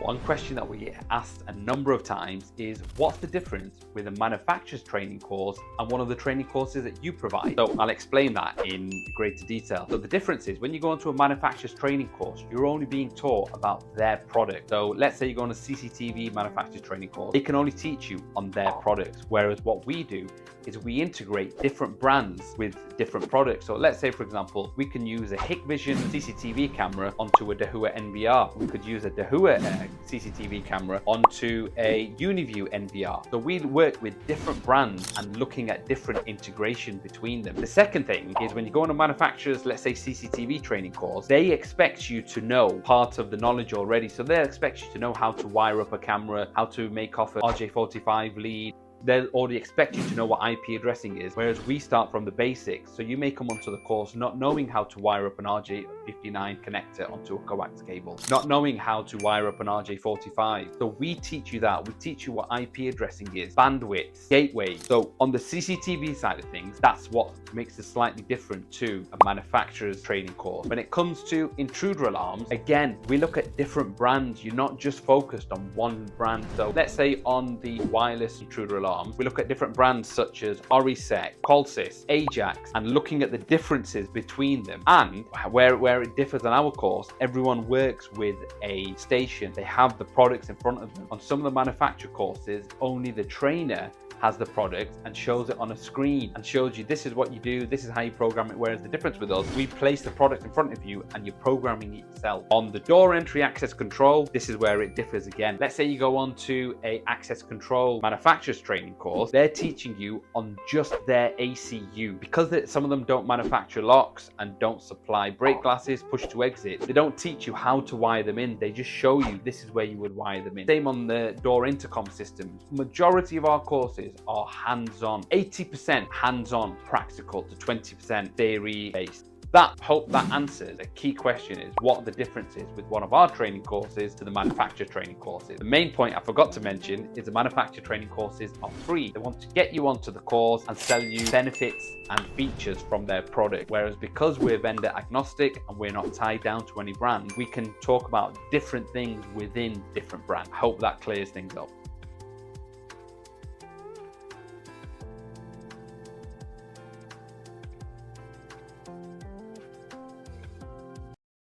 One question that we get asked a number of times is, what's the difference with a manufacturer's training course and one of the training courses that you provide? So I'll explain that in greater detail. So the difference is, when you go into a manufacturer's training course, you're only being taught about their product. So let's say you go on a CCTV manufacturer's training course, they can only teach you on their products. Whereas what we do is we integrate different brands with different products. So let's say, for example, we can use a Hikvision CCTV camera onto a Dahua NVR. We could use a Dahua CCTV camera onto a Uniview NVR. So we work with different brands and looking at different integration between them. The second thing is, when you go on a manufacturer's, let's say, CCTV training course, they expect you to know part of the knowledge already. So they expect you to know how to wire up a camera, how to make off a RJ45 lead. They'll already expect you to know what IP addressing is, whereas we start from the basics. So you may come onto the course not knowing how to wire up an RJ59 connector onto a coax cable, not knowing how to wire up an RJ45. So we teach you that. We teach you what IP addressing is, bandwidth, gateway. So on the CCTV side of things, that's what makes it slightly different to a manufacturer's training course. When it comes to intruder alarms, again, we look at different brands. You're not just focused on one brand. So let's say on the wireless intruder alarm, we look at different brands such as Orisec, Colsys, Ajax, and looking at the differences between them. And where it differs on our course, everyone works with a station. They have the products in front of them. On some of the manufacturer courses, only the trainer has the product and shows it on a screen and shows you, this is what you do, this is how you program it. Whereas the difference with us, we place the product in front of you and you're programming it yourself. On the door entry access control, this is where it differs again. Let's say you go on to a access control manufacturer's training course, they're teaching you on just their ACU. Because some of them don't manufacture locks and don't supply break glasses, push to exit, they don't teach you how to wire them in. They just show you this is where you would wire them in. Same on the door intercom systems. Majority of our courses are hands-on, 80% hands-on practical to 20% theory based. Hope that answers a key question, is what the difference is with one of our training courses to the manufacturer training courses. The main point I forgot to mention is the manufacturer training courses are free. They want to get you onto the course and sell you benefits and features from their product. Whereas because we're vendor agnostic and we're not tied down to any brand, we can talk about different things within different brands. I hope that clears things up.